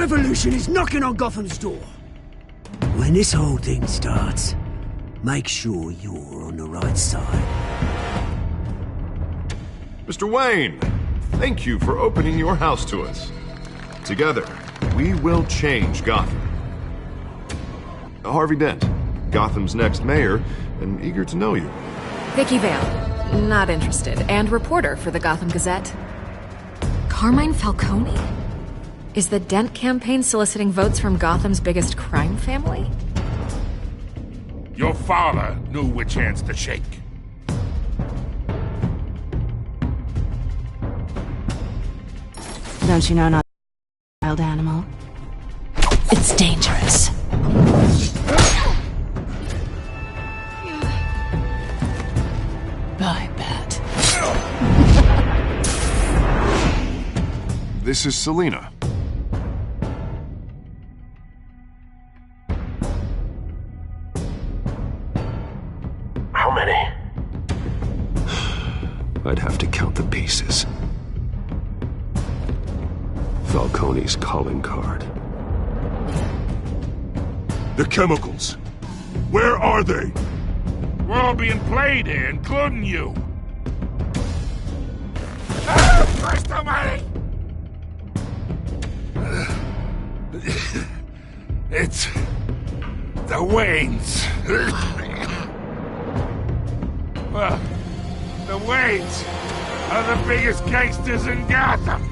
revolution is knocking on Gotham's door. When this whole thing starts, make sure you're on the right side. Mr. Wayne, thank you for opening your house to us. Together, we will change Gotham. Harvey Dent, Gotham's next mayor, and eager to know you. Vicky Vale, not interested, and reporter for the Gotham Gazette. Carmine Falcone? Is the Dent campaign soliciting votes from Gotham's biggest crime family? Your father knew which hands to shake. Don't you know not a wild animal? It's dangerous. I bet. This is Selina. How many? I'd have to count the pieces. Falcone's calling card. The chemicals. Where are they? We're all being played here, including you. Christ almighty! It's the Waynes. Well, the Waynes are the biggest gangsters in Gotham.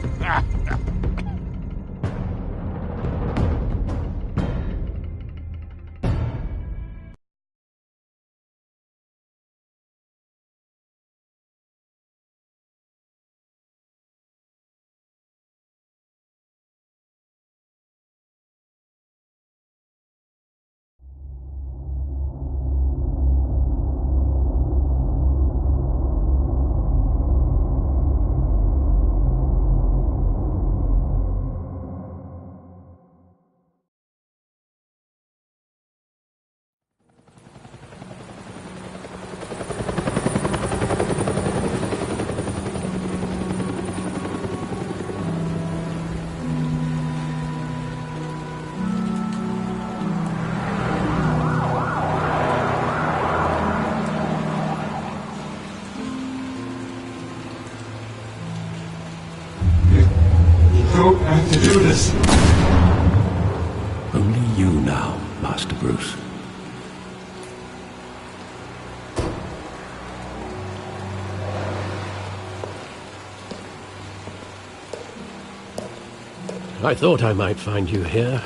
don't have to do this. Only you now, Master Bruce. I thought I might find you here.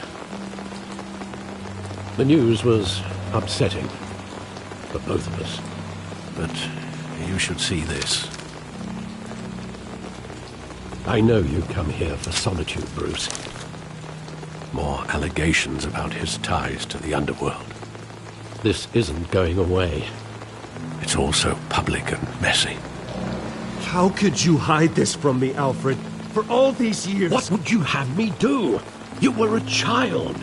The news was upsetting for both of us. But you should see this. I know you come here for solitude, Bruce. More allegations about his ties to the underworld. This isn't going away. It's all so public and messy. How could you hide this from me, Alfred? For all these years... What would you have me do? You were a child.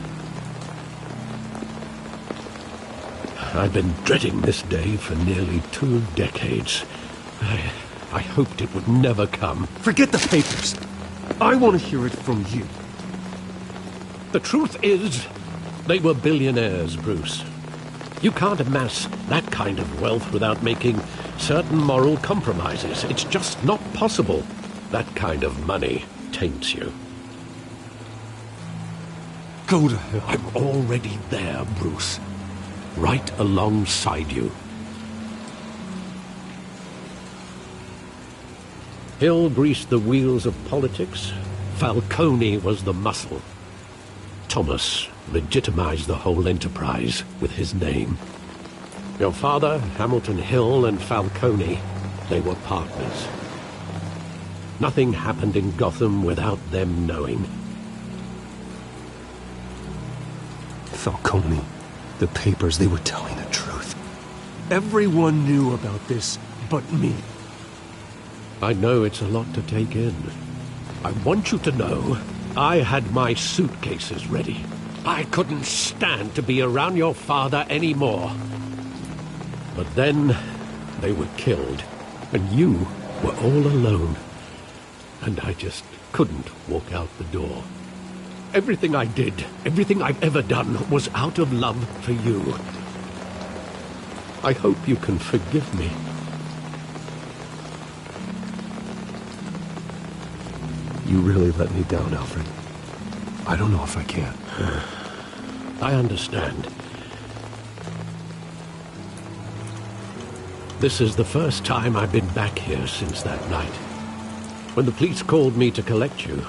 I've been dreading this day for nearly 2 decades. I hoped it would never come. Forget the papers. I want to hear it from you. The truth is, they were billionaires, Bruce. You can't amass that kind of wealth without making certain moral compromises. It's just not possible. That kind of money taints you. Go to hell. I'm already there, Bruce. Right alongside you. Hill greased the wheels of politics. Falcone was the muscle. Thomas legitimized the whole enterprise with his name. Your father, Hamilton Hill, and Falcone, they were partners. Nothing happened in Gotham without them knowing. Falcone, the papers, they were telling the truth. Everyone knew about this but me. I know it's a lot to take in. I want you to know I had my suitcases ready. I couldn't stand to be around your father anymore. But then they were killed, and you were all alone. And I just couldn't walk out the door. Everything I did, everything I've ever done, was out of love for you. I hope you can forgive me. You really let me down, Alfred. I don't know if I can. I understand. This is the first time I've been back here since that night. When the police called me to collect you,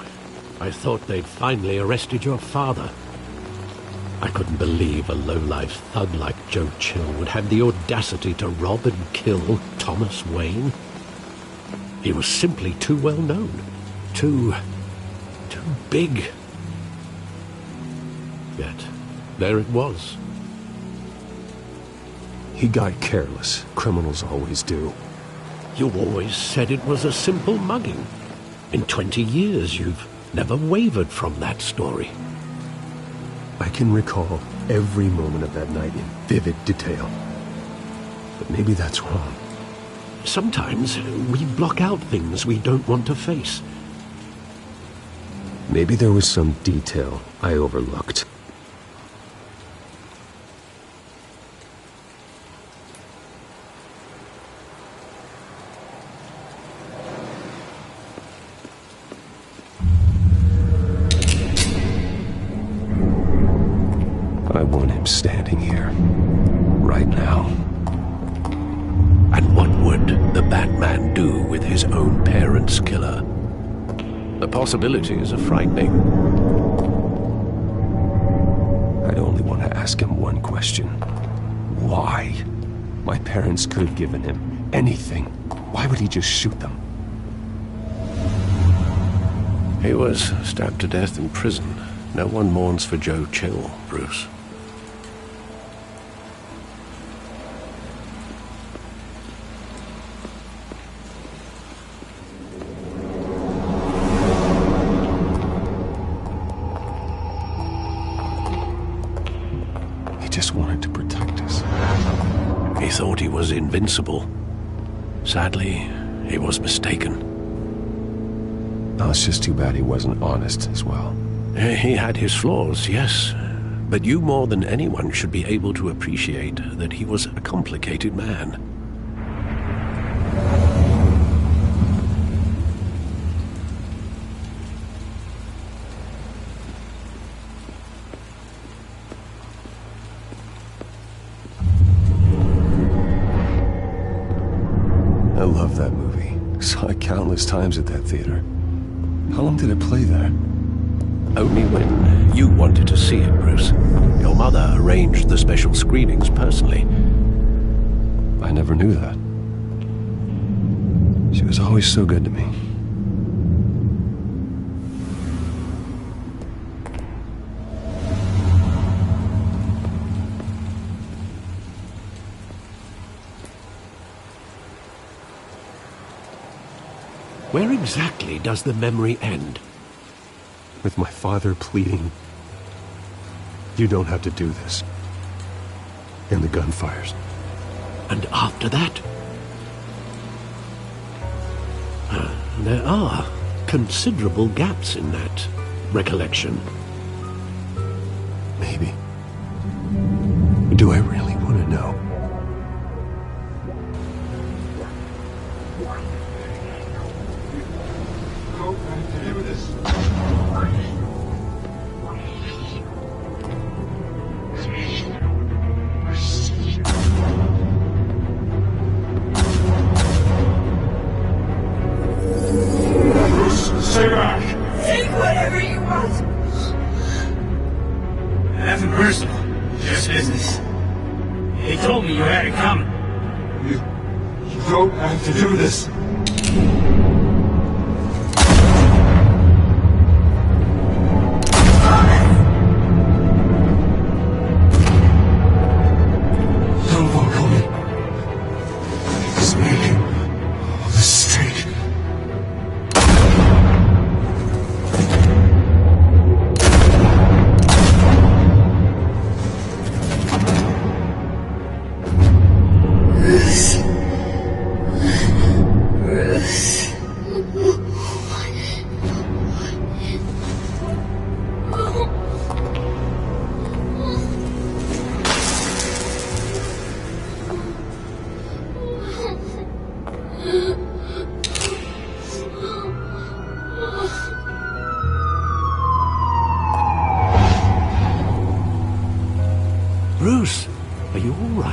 I thought they'd finally arrested your father. I couldn't believe a low-life thug like Joe Chill would have the audacity to rob and kill Thomas Wayne. He was simply too well known. Too big. Yet, there it was. He got careless. Criminals always do. You always said it was a simple mugging. In 20 years, you've never wavered from that story. I can recall every moment of that night in vivid detail. But maybe that's wrong. Sometimes we block out things we don't want to face. Maybe there was some detail I overlooked. I want him standing here, right now. And what would the Batman do with his own parents' killer? The possibilities are frightening. I'd only want to ask him one question. Why? My parents could have given him anything. Why would he just shoot them? He was stabbed to death in prison. No one mourns for Joe Chill, Bruce. He just wanted to protect us. He thought he was invincible. Sadly, he was mistaken. Oh, it's just too bad he wasn't honest as well. He had his flaws, yes. But you more than anyone should be able to appreciate that he was a complicated man. I love that movie. Saw it countless times at that theater. How long did it play there? Only when you wanted to see it, Bruce. Your mother arranged the special screenings personally. I never knew that. She was always so good to me. Where exactly does the memory end? With my father pleading, "You don't have to do this." And the gunfires. And after that? There are considerable gaps in that recollection. Maybe. Do I really want to know? Stay back! Take whatever you want. Nothing personal, just business. They told me you had it coming. You don't have to do this. Don't walk on me. It's making all this straight.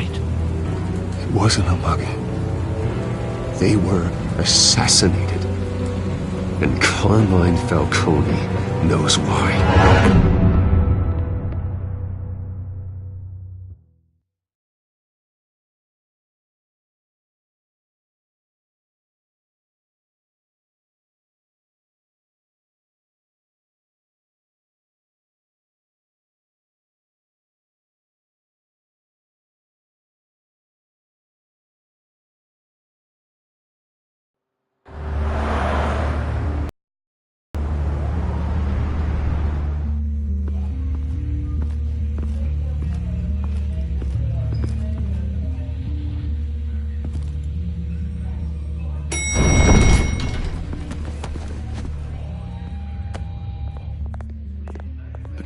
right? It wasn't a mug. They were assassinated. And Carmine Falcone knows why.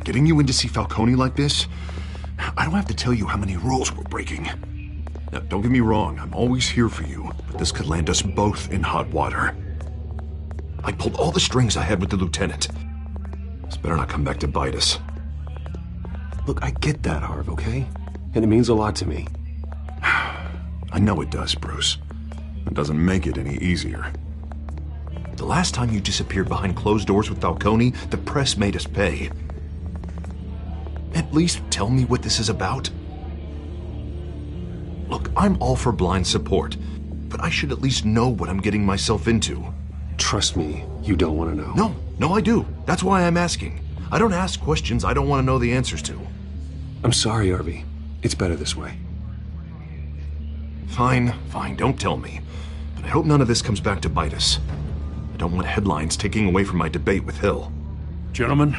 Getting you in to see Falcone like this? I don't have to tell you how many rules we're breaking. Now, don't get me wrong, I'm always here for you, but this could land us both in hot water. I pulled all the strings I had with the lieutenant. This better not come back to bite us. Look, I get that, Harv, okay? And it means a lot to me. I know it does, Bruce. It doesn't make it any easier. The last time you disappeared behind closed doors with Falcone, the press made us pay. At least tell me what this is about. Look, I'm all for blind support, but I should at least know what I'm getting myself into. Trust me, you don't want to know. No, I do. That's why I'm asking. I don't ask questions I don't want to know the answers to. I'm sorry, Harvey. It's better this way. Fine, don't tell me. But I hope none of this comes back to bite us. I don't want headlines taking away from my debate with Hill. Gentlemen,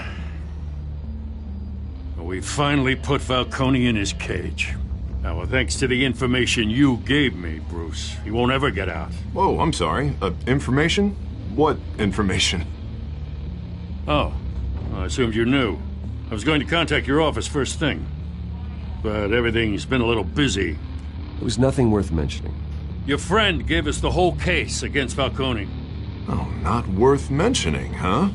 we finally put Falcone in his cage. Now, thanks to the information you gave me, Bruce, he won't ever get out. Whoa, I'm sorry. Information? What information? Oh, I assumed you knew. I was going to contact your office first thing, but everything's been a little busy. It was nothing worth mentioning. Your friend gave us the whole case against Falcone. Oh, not worth mentioning, huh?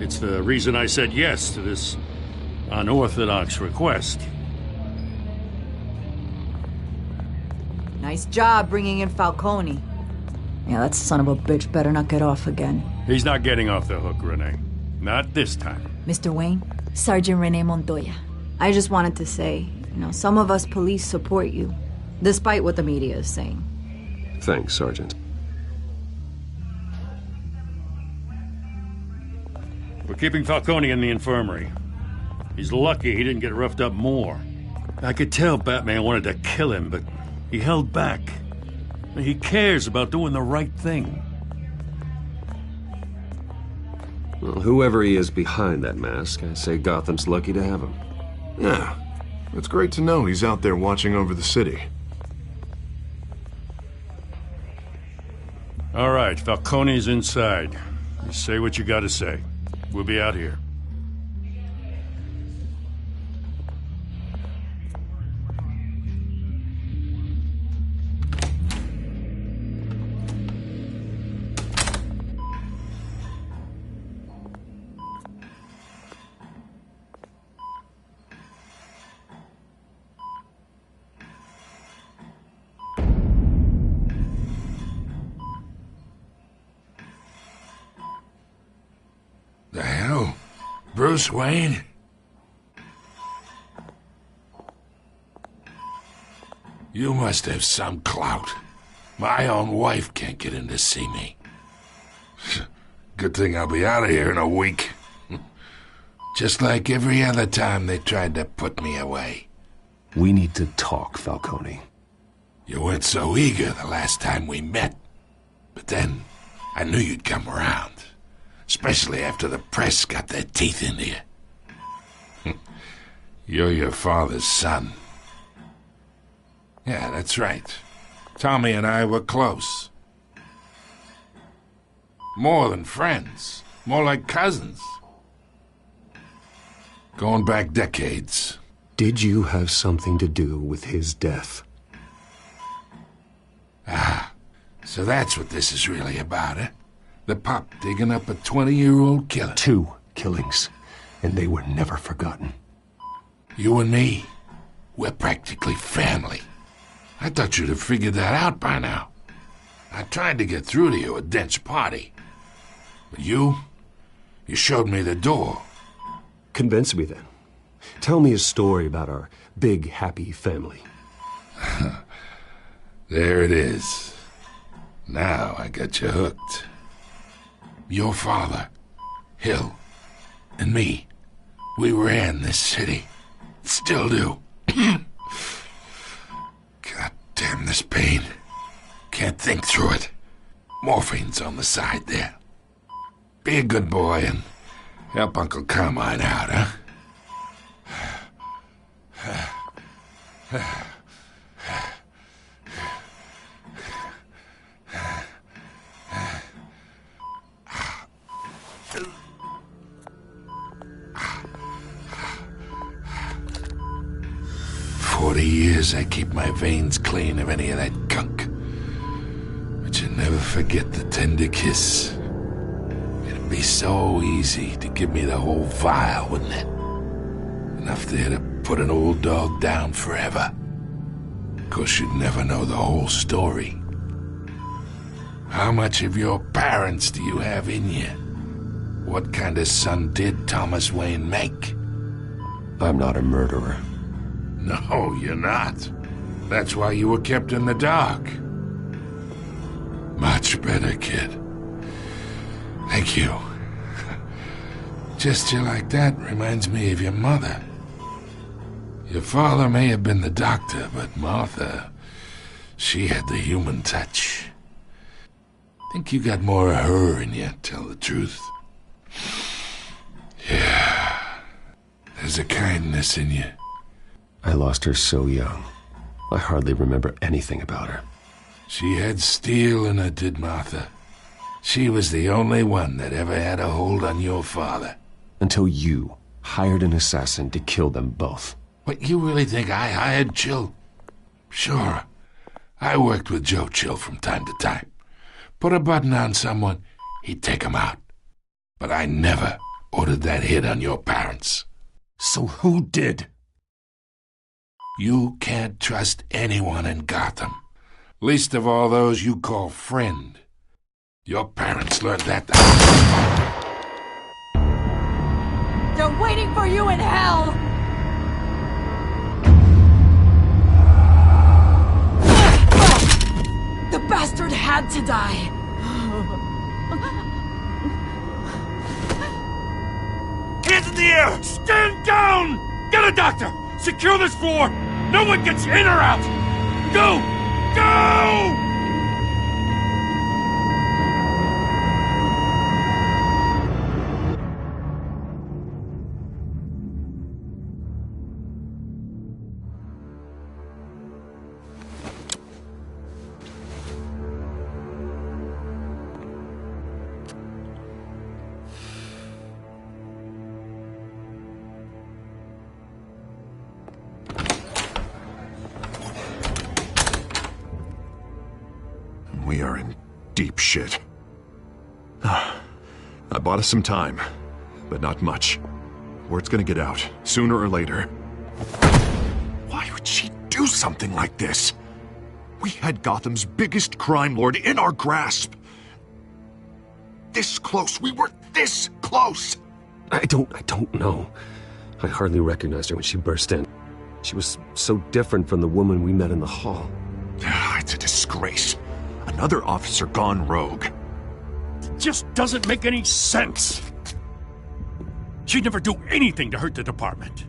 It's the reason I said yes to this unorthodox request. Nice job bringing in Falcone. Yeah, that son of a bitch better not get off again. He's not getting off the hook, Renee. Not this time. Mr. Wayne, Sergeant Renee Montoya. I just wanted to say, some of us police support you, despite what the media is saying. Thanks, Sergeant. We're keeping Falcone in the infirmary. He's lucky he didn't get roughed up more. I could tell Batman wanted to kill him, but he held back. He cares about doing the right thing. Well, whoever he is behind that mask, I say Gotham's lucky to have him. Yeah, it's great to know he's out there watching over the city. All right, Falcone's inside. You say what you gotta say. We'll be out here. The hell? Bruce Wayne? You must have some clout. My own wife can't get in to see me. Good thing I'll be out of here in a week. Just like every other time they tried to put me away. We need to talk, Falcone. You weren't so eager the last time we met. But then, I knew you'd come around. Especially after the press got their teeth into you. You're your father's son. Yeah, that's right. Tommy and I were close. More than friends. More like cousins. Going back decades. Did you have something to do with his death? Ah, so that's what this is really about, eh? The pup digging up a 20-year-old killer. 2 killings, and they were never forgotten. You and me, We're practically family. I thought you'd have figured that out by now. I tried to get through to you at Dent's party. But you showed me the door. Convince me then. Tell me a story about our big, happy family. There it is. Now I got you hooked. Your father, Hill, and me, we ran this city. Still do. God damn this pain. Can't think through it. Morphine's on the side there. Be a good boy and help Uncle Carmine out, huh? 40 years I keep my veins clean of any of that gunk. But you never forget the tender kiss. It'd be so easy to give me the whole vial, wouldn't it? Enough there to put an old dog down forever. Of course, you'd never know the whole story. How much of your parents do you have in you? What kind of son did Thomas Wayne make? I'm not a murderer. No, you're not. That's why you were kept in the dark. Much better, kid. Thank you. Gesture like that reminds me of your mother. Your father may have been the doctor, but Martha, she had the human touch. Think you got more of her in you, tell the truth. Yeah. There's a kindness in you. I lost her so young. I hardly remember anything about her. She had steel in her, did Martha. She was the only one that ever had a hold on your father. Until you hired an assassin to kill them both. What, you really think I hired Chill? Sure. I worked with Joe Chill from time to time. Put a button on someone, he'd take him out. But I never ordered that hit on your parents. So who did? You can't trust anyone in Gotham. Least of all those you call friend. Your parents learned that. They're waiting for you in hell! The bastard had to die! Hands in the air! Stand down! Get a doctor! Secure this floor! No one gets in or out! Go! Go! We are in deep shit. I bought us some time, but not much. Word's gonna get out, sooner or later. Why would she do something like this? We had Gotham's biggest crime lord in our grasp. This close, we were this close! I don't know. I hardly recognized her when she burst in. She was so different from the woman we met in the hall. It's a disgrace. Another officer gone rogue. It just doesn't make any sense. She'd never do anything to hurt the department.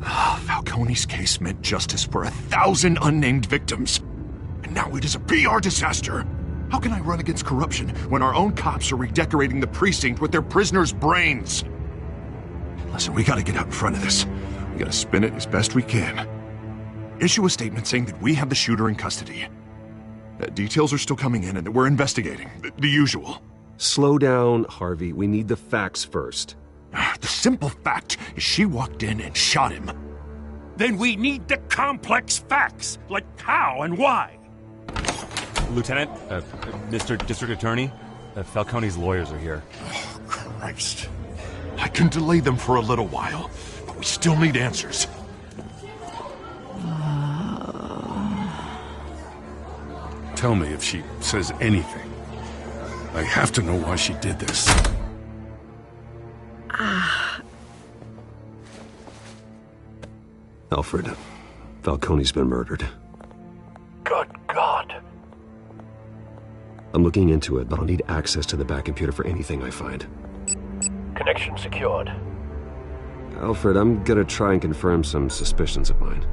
Falcone's case meant justice for 1,000 unnamed victims. And now it is a PR disaster. How can I run against corruption when our own cops are redecorating the precinct with their prisoners' brains? Listen, we gotta get out in front of this. We gotta spin it as best we can. Issue a statement saying that we have the shooter in custody. Details are still coming in and that we're investigating. The usual. Slow down, Harvey. We need the facts first. The simple fact is she walked in and shot him. Then we need the complex facts, like how and why. Lieutenant, Mr. District Attorney, Falcone's lawyers are here. Oh, Christ. I can delay them for a little while, but we still need answers. tell me if she says anything. I have to know why she did this. Alfred, Falcone's been murdered. Good God. I'm looking into it, but I'll need access to the back computer for anything I find. Connection secured. Alfred, I'm gonna try and confirm some suspicions of mine.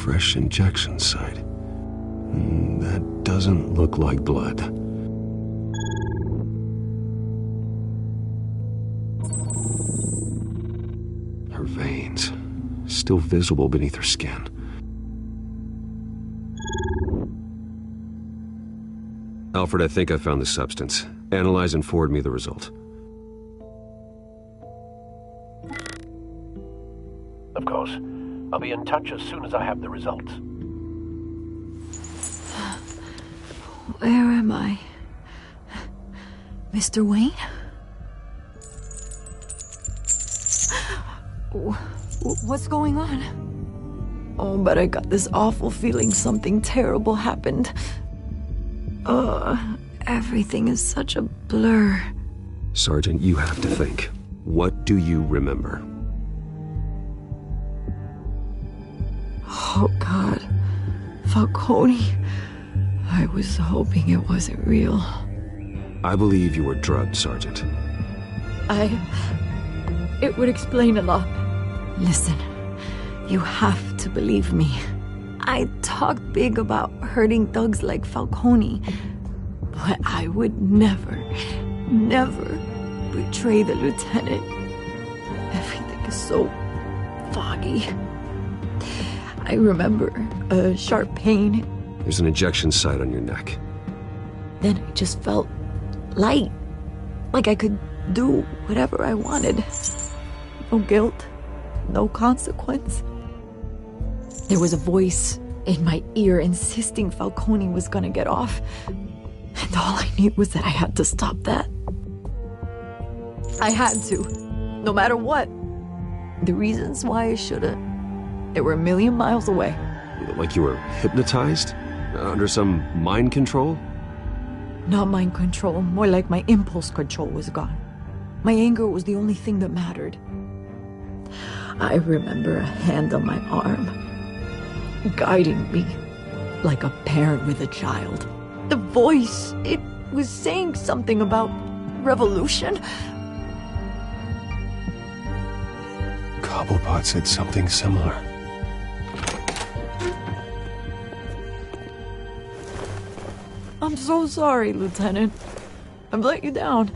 Fresh injection site. That doesn't look like blood. Her veins, still visible beneath her skin. Alfred, I think I found the substance. Analyze and forward me the result. Of course. I'll be in touch as soon as I have the results. Where am I? Mr. Wayne? What's going on? Oh, but I got this awful feeling something terrible happened. Everything is such a blur. Sergeant, you have to think. What do you remember? Oh, God. Falcone. I was hoping it wasn't real. I believe you were drugged, Sergeant. It would explain a lot. Listen, you have to believe me. I talked big about hurting thugs like Falcone, but I would never betray the lieutenant. Everything is so foggy. I remember a sharp pain. There's an injection site on your neck. Then I just felt light, like I could do whatever I wanted. No guilt, no consequence. There was a voice in my ear insisting Falcone was gonna get off. And all I knew was that I had to stop that. I had to, no matter what. The reasons why I shouldn't, they were a million miles away. Like you were hypnotized? Under some mind control? Not mind control, more like my impulse control was gone. My anger was the only thing that mattered. I remember a hand on my arm, guiding me like a parent with a child. The voice, it was saying something about revolution. Cobblepot said something similar. I'm so sorry, Lieutenant. I've let you down.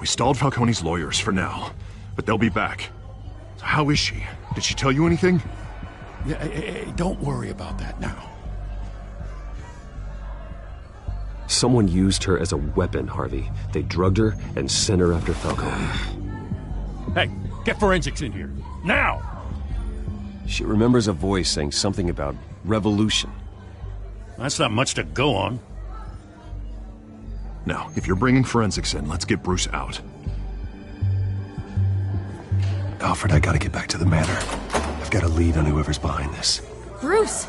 We stalled Falcone's lawyers for now, but they'll be back. So how is she? Did she tell you anything? Yeah, hey, don't worry about that now. Someone used her as a weapon, Harvey. They drugged her and sent her after Falcone. Hey, get forensics in here. Now! She remembers a voice saying something about revolution. That's not much to go on. Now, if you're bringing forensics in, let's get Bruce out. Alfred, I gotta get back to the manor. I've got a lead on whoever's behind this. Bruce!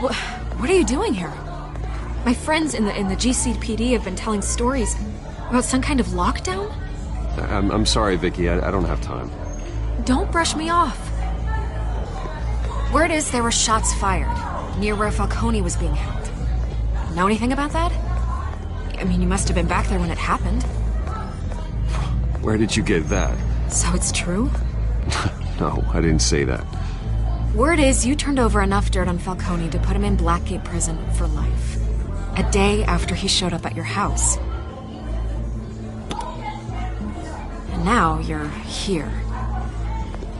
What are you doing here? My friends in the GCPD have been telling stories about some kind of lockdown? I'm sorry, Vicky. I don't have time. Don't brush me off. Word is there were shots fired near where Falcone was being held. Know anything about that? I mean, you must have been back there when it happened. Where did you get that? So it's true? No, I didn't say that. Word is you turned over enough dirt on Falcone to put him in Blackgate Prison for life. A day after he showed up at your house. And now you're here.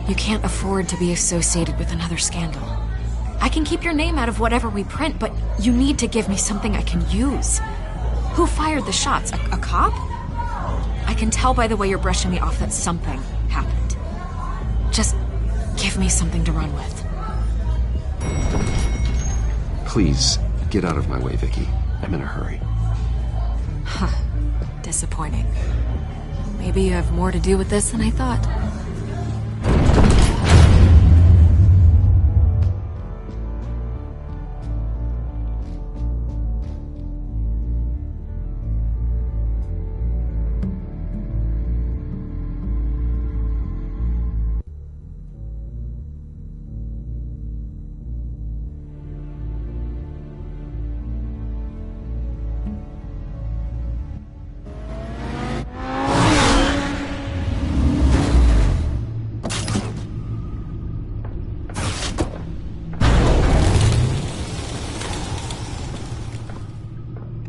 You can't afford to be associated with another scandal. I can keep your name out of whatever we print, but you need to give me something I can use. Who fired the shots? A cop? I can tell by the way you're brushing me off that something happened. Just give me something to run with. Please, get out of my way, Vicky. I'm in a hurry. Huh. disappointing. Maybe you have more to do with this than I thought.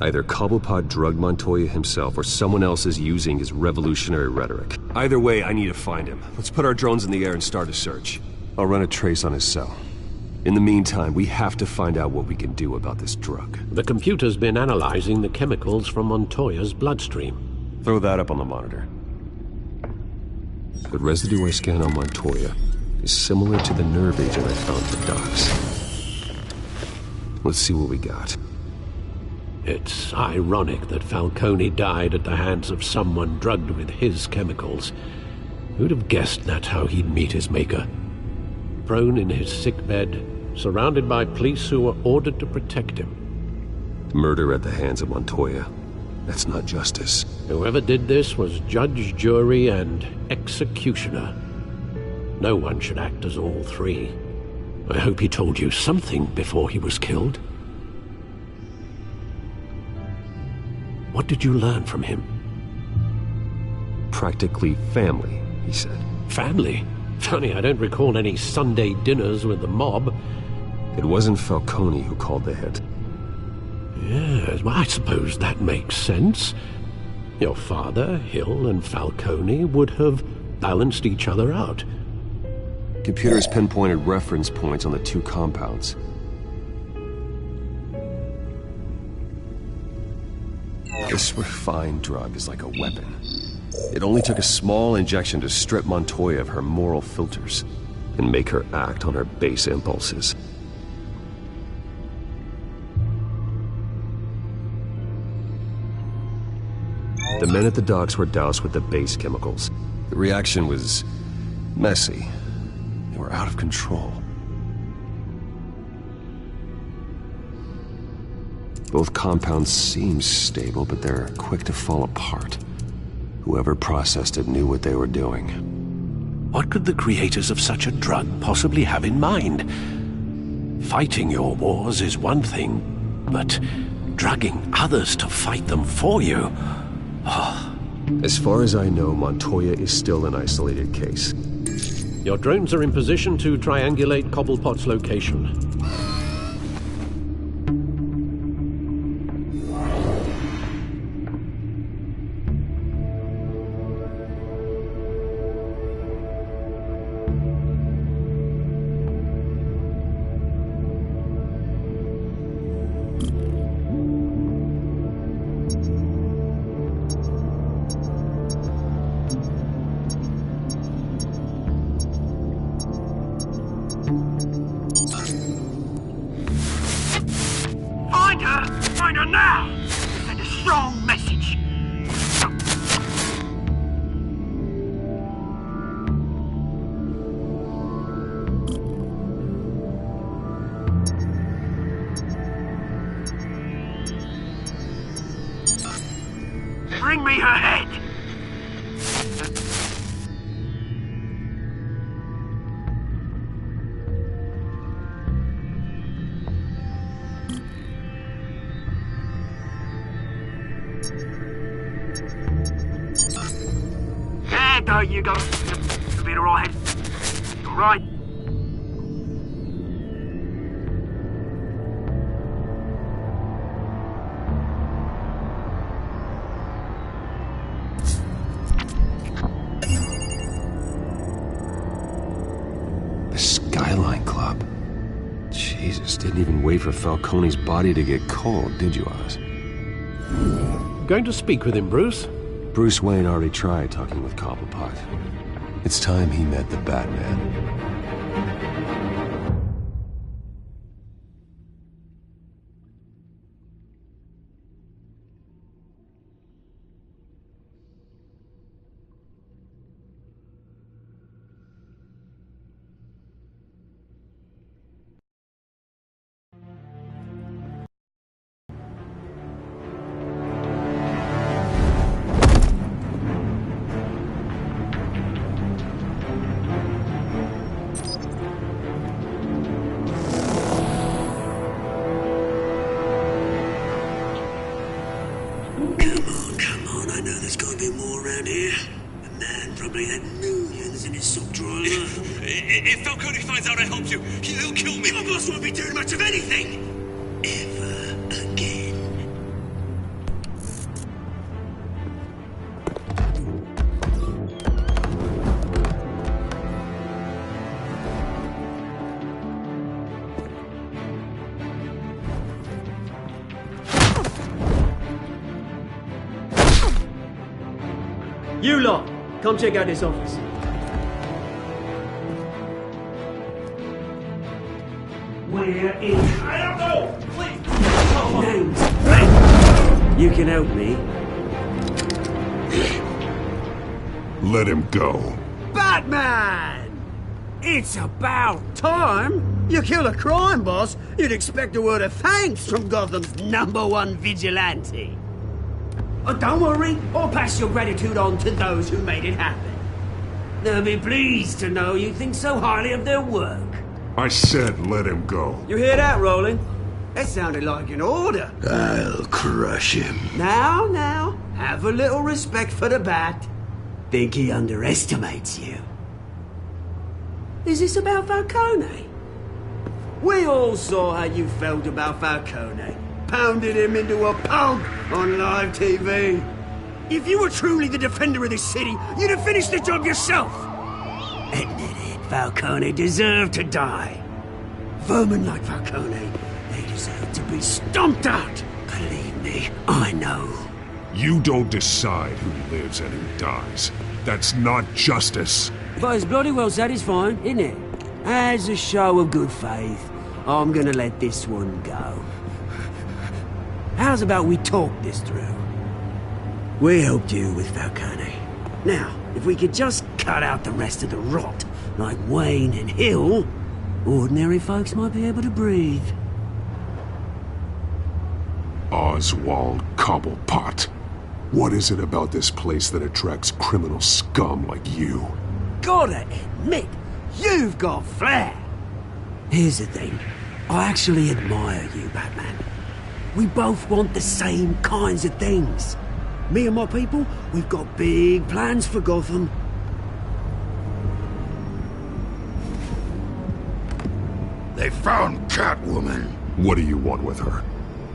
Either Cobblepot drugged Montoya himself, or someone else is using his revolutionary rhetoric. Either way, I need to find him. Let's put our drones in the air and start a search. I'll run a trace on his cell. In the meantime, we have to find out what we can do about this drug. The computer's been analyzing the chemicals from Montoya's bloodstream. Throw that up on the monitor. The residue I scanned on Montoya is similar to the nerve agent I found for Docs. Let's see what we got. It's ironic that Falcone died at the hands of someone drugged with his chemicals. Who'd have guessed that's how he'd meet his maker? Prone in his sickbed, surrounded by police who were ordered to protect him. Murder at the hands of Montoya. That's not justice. Whoever did this was judge, jury, and executioner. No one should act as all three. I hope he told you something before he was killed. What did you learn from him? Practically family, he said. Family? Funny, I don't recall any Sunday dinners with the mob. It wasn't Falcone who called the hit. Yes, well, I suppose that makes sense. Your father, Hill, and Falcone would have balanced each other out. Computers pinpointed reference points on the two compounds. This refined drug is like a weapon. It only took a small injection to strip Montoya of her moral filters and make her act on her base impulses. The men at the docks were doused with the base chemicals. The reaction was messy. They were out of control. Both compounds seem stable, but they're quick to fall apart. Whoever processed it knew what they were doing. What could the creators of such a drug possibly have in mind? Fighting your wars is one thing, but drugging others to fight them for you? Oh. As far as I know, Montoya is still an isolated case. Your drones are in position to triangulate Cobblepot's location. Find her now! Send a strong message. Bring me her head! There you go. You'll be alright. Alright. The Skyline Club. Jesus, didn't even wait for Falcone's body to get cold, did you, Oz? Going to speak with him, Bruce? Bruce Wayne already tried talking with Cobblepot. It's time he met the Batman. around here. The man probably had millions in his sock drawer. If Falcone finds out I helped you, he'll kill me. Your boss won't be doing much of anything. Ever again. You lot, come check out this office. Where is... I don't know! Please! Names. You can help me. Let him go. Batman! It's about time. You kill a crime boss, you'd expect a word of thanks from Gotham's #1 vigilante. Oh, don't worry, I'll pass your gratitude on to those who made it happen. They'll be pleased to know you think so highly of their work. I said let him go. You hear that, Roland? That sounded like an order. I'll crush him. Now, have a little respect for the Bat. Think he underestimates you. Is this about Falcone? We all saw how you felt about Falcone. Pounded him into a pulp on live TV. If you were truly the defender of this city, you'd have finished the job yourself. Admit it, Falcone deserved to die. Vermin like Falcone, they deserve to be stomped out. Believe me, I know. You don't decide who lives and who dies. That's not justice. But it's bloody well satisfying, isn't it? As a show of good faith, I'm gonna let this one go. How's about we talk this through? We helped you with Falcone. Now, if we could just cut out the rest of the rot, like Wayne and Hill, ordinary folks might be able to breathe. Oswald Cobblepot. What is it about this place that attracts criminal scum like you? Gotta admit, you've got flair. Here's the thing. I actually admire you, Batman. We both want the same kinds of things. Me and my people, we've got big plans for Gotham. They found Catwoman. What do you want with her?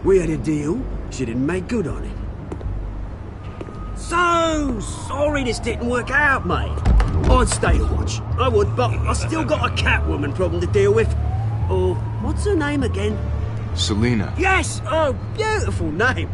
We had a deal. She didn't make good on it. So sorry this didn't work out, mate. I'd stay to watch. I would, but I still got a Catwoman problem to deal with. Oh, what's her name again? Selina. Yes! Oh, beautiful name.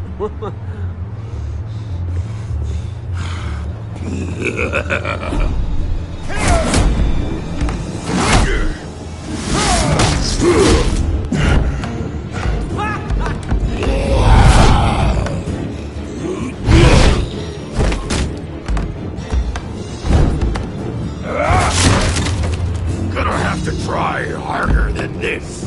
Gonna have to try harder than this.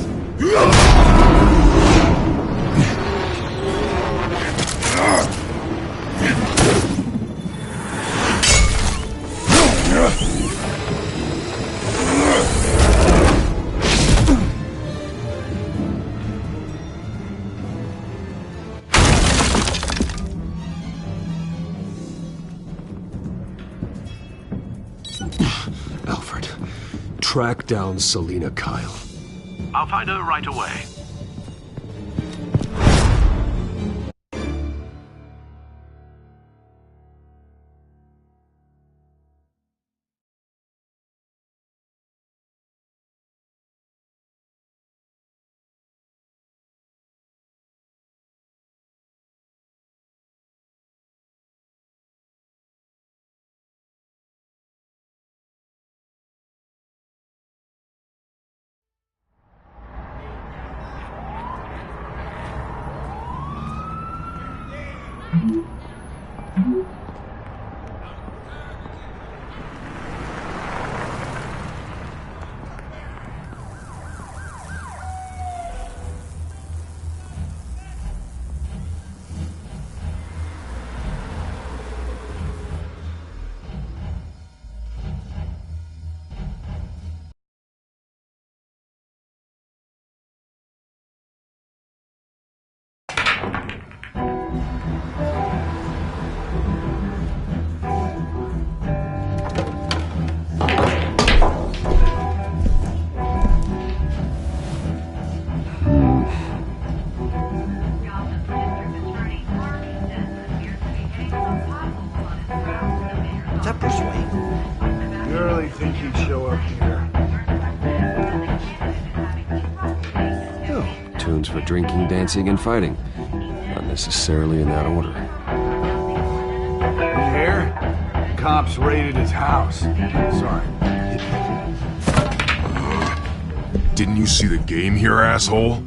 Alfred, track down Selina Kyle. I'll find her right away. really think he'd show up here? Oh, tunes for drinking, dancing, and fighting. Not necessarily in that order. You hear? Cops raided his house. Sorry. Didn't you see the game here, asshole?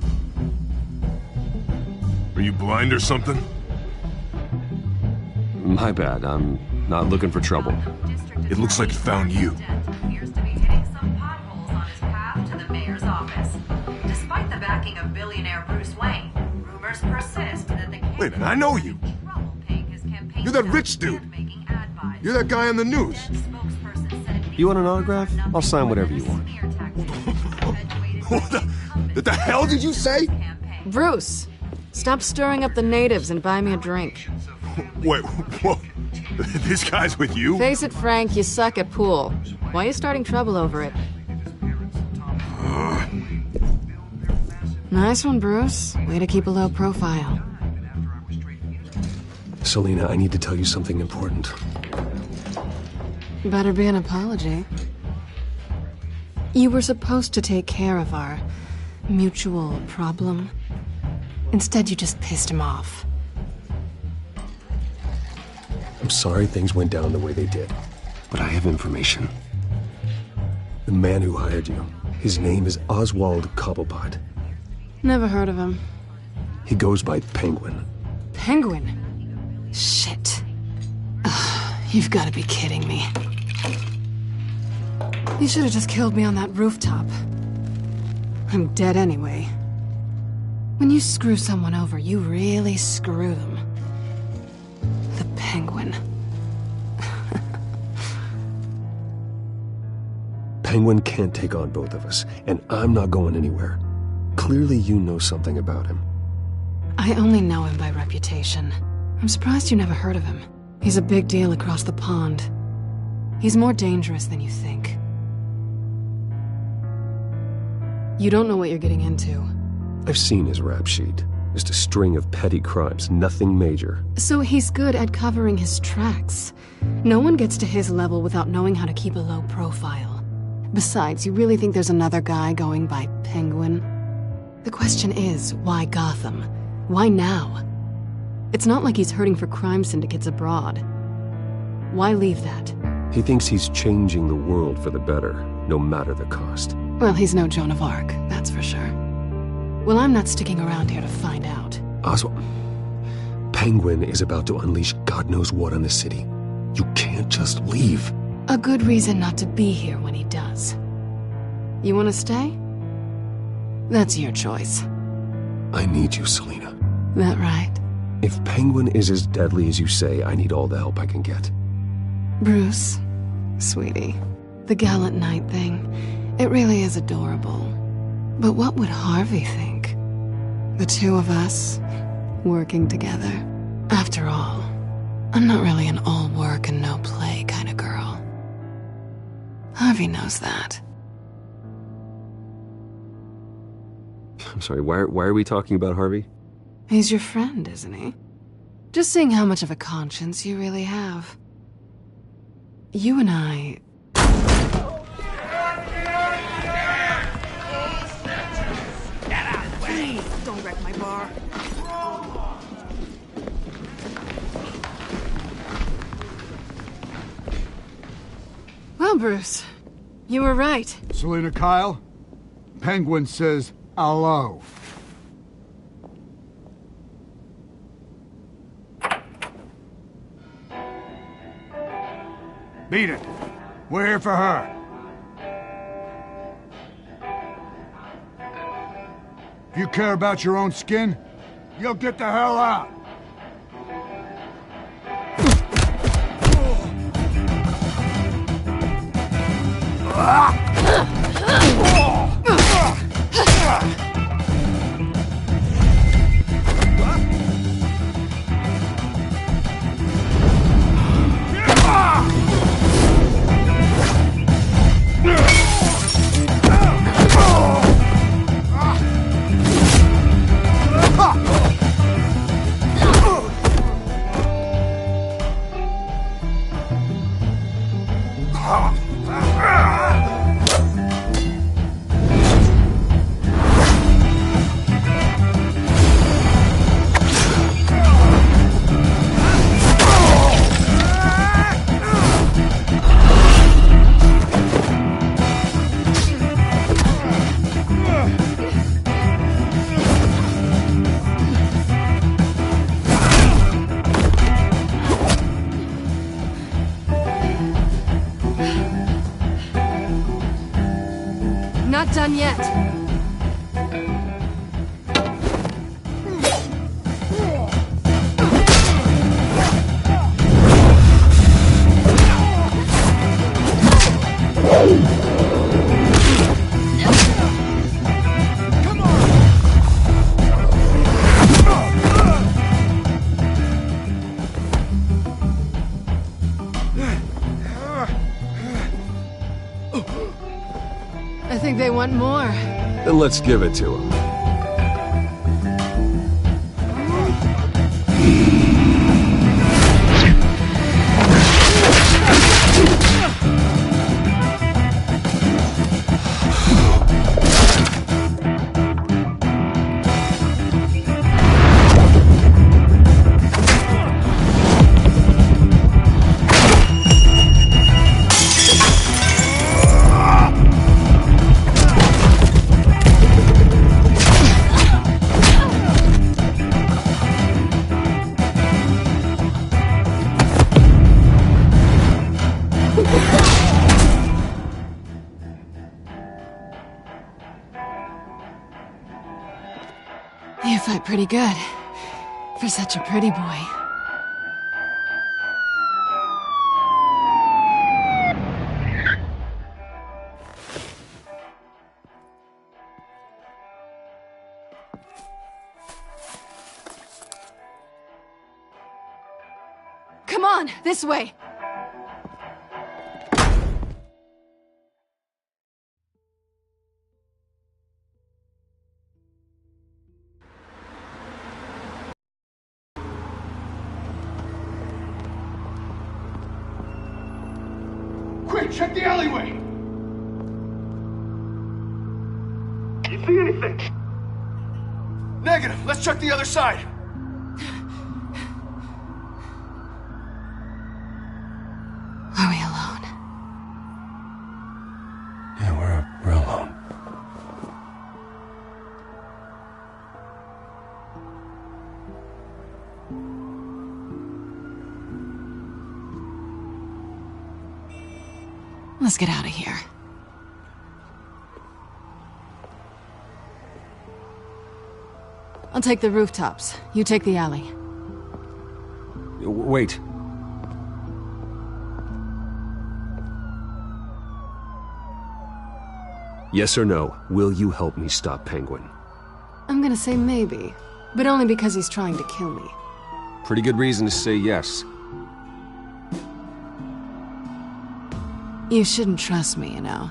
Are you blind or something? My bad, I'm not looking for trouble. It looks like it found you. Appears to be hitting some potholes on his path to the mayor's office. Despite the backing of billionaire Bruce Wayne, rumors persist that the Wait a minute, I know you. You're that rich dude. You're that guy on the news. You want an autograph? I'll sign whatever you want. What the hell did you say? Bruce, stop stirring up the natives and buy me a drink. Wait, whoa. This guy's with you? Face it, Frank, you suck at pool. Why are you starting trouble over it? Nice one, Bruce. Way to keep a low profile. Selina, I need to tell you something important. Better be an apology. You were supposed to take care of our mutual problem. Instead, you just pissed him off. I'm sorry things went down the way they did, but I have information. The man who hired you, his name is Oswald Cobblepot. Never heard of him. He goes by Penguin. Penguin? Shit. Ugh, you've got to be kidding me. You should have just killed me on that rooftop. I'm dead anyway. When you screw someone over, you really screw them. The Penguin. Penguin can't take on both of us, and I'm not going anywhere. Clearly you know something about him. I only know him by reputation. I'm surprised you never heard of him. He's a big deal across the pond. He's more dangerous than you think. You don't know what you're getting into. I've seen his rap sheet. Just a string of petty crimes, nothing major. So he's good at covering his tracks. No one gets to his level without knowing how to keep a low profile. Besides, you really think there's another guy going by Penguin? The question is, why Gotham? Why now? It's not like he's hurting for crime syndicates abroad. Why leave that? He thinks he's changing the world for the better, no matter the cost. Well, he's no Joan of Arc, that's for sure. Well, I'm not sticking around here to find out. Oswald, Penguin is about to unleash God knows what on the city. You can't just leave. A good reason not to be here when he does. You want to stay? That's your choice. I need you, Selina. That right? If Penguin is as deadly as you say, I need all the help I can get. Bruce, sweetie, the gallant knight thing, it really is adorable. But what would Harvey think? The two of us, working together. After all, I'm not really an all work and no play kind of girl. Harvey knows that. I'm sorry, why are we talking about Harvey? He's your friend, isn't he? Just seeing how much of a conscience you really have. You and I... Please, don't wreck my bar. Well, Bruce, you were right. Selina Kyle, Penguin says hello. Beat it. We're here for her. If you care about your own skin, you'll get the hell out. Not done yet. I think they want more. Then let's give it to them. You fight pretty good. For such a pretty boy. Come on, this way! Quick, check the alleyway! You see anything? Negative. Let's check the other side. Are we alone? Yeah, we're alone. Let's get out of here. I'll take the rooftops. You take the alley. Wait. Yes or no, will you help me stop Penguin? I'm gonna say maybe, but only because he's trying to kill me. Pretty good reason to say yes. You shouldn't trust me, you know.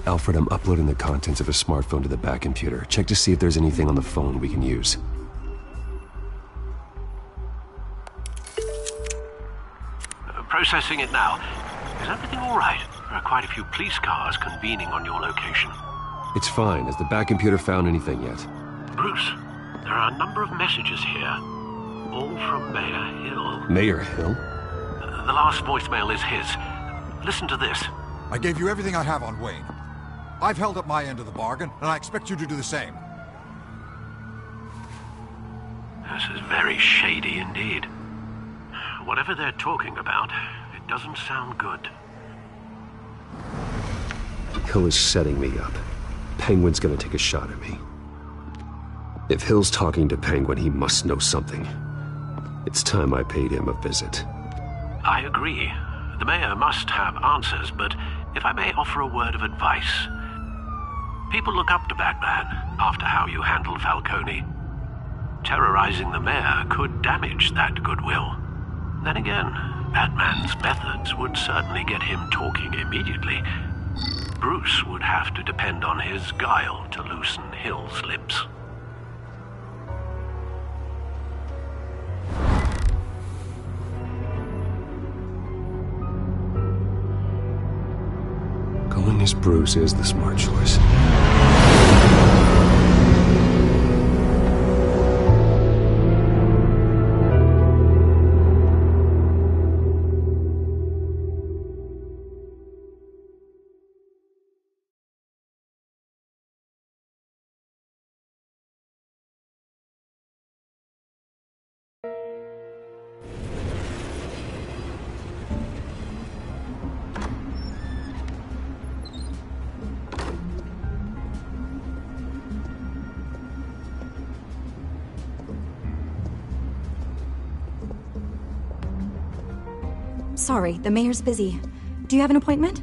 Alfred, I'm uploading the contents of a smartphone to the back computer. Check to see if there's anything on the phone we can use. Processing it now. Is everything all right? There are quite a few police cars convening on your location. It's fine. Has the back computer found anything yet? Bruce, there are a number of messages here. All from Mayor Hill. Mayor Hill? The last voicemail is his. Listen to this. I gave you everything I have on Wayne. I've held up my end of the bargain, and I expect you to do the same. This is very shady indeed. Whatever they're talking about, it doesn't sound good. Hill is setting me up. Penguin's gonna take a shot at me. If Hill's talking to Penguin, he must know something. It's time I paid him a visit. I agree. The mayor must have answers, but if I may offer a word of advice. People look up to Batman after how you handled Falcone. Terrorizing the mayor could damage that goodwill. Then again, Batman's methods would certainly get him talking immediately. Bruce would have to depend on his guile to loosen Hill's lips. guess Bruce is the smart choice. Sorry, the mayor's busy. Do you have an appointment?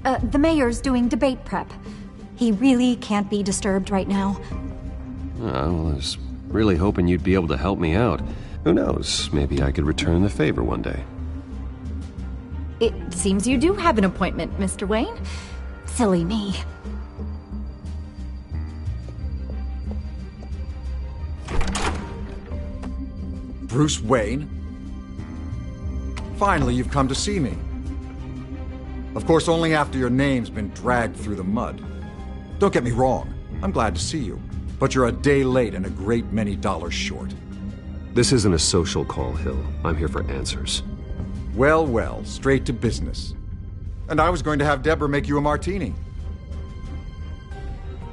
The mayor's doing debate prep. He really can't be disturbed right now. I was really hoping you'd be able to help me out. Who knows, maybe I could return the favor one day. It seems you do have an appointment, Mr. Wayne. Silly me. Bruce Wayne? Finally, you've come to see me. Of course, only after your name's been dragged through the mud. Don't get me wrong, I'm glad to see you. But you're a day late and a great many dollars short. This isn't a social call, Hill. I'm here for answers. Well, well, straight to business. And I was going to have Deborah make you a martini.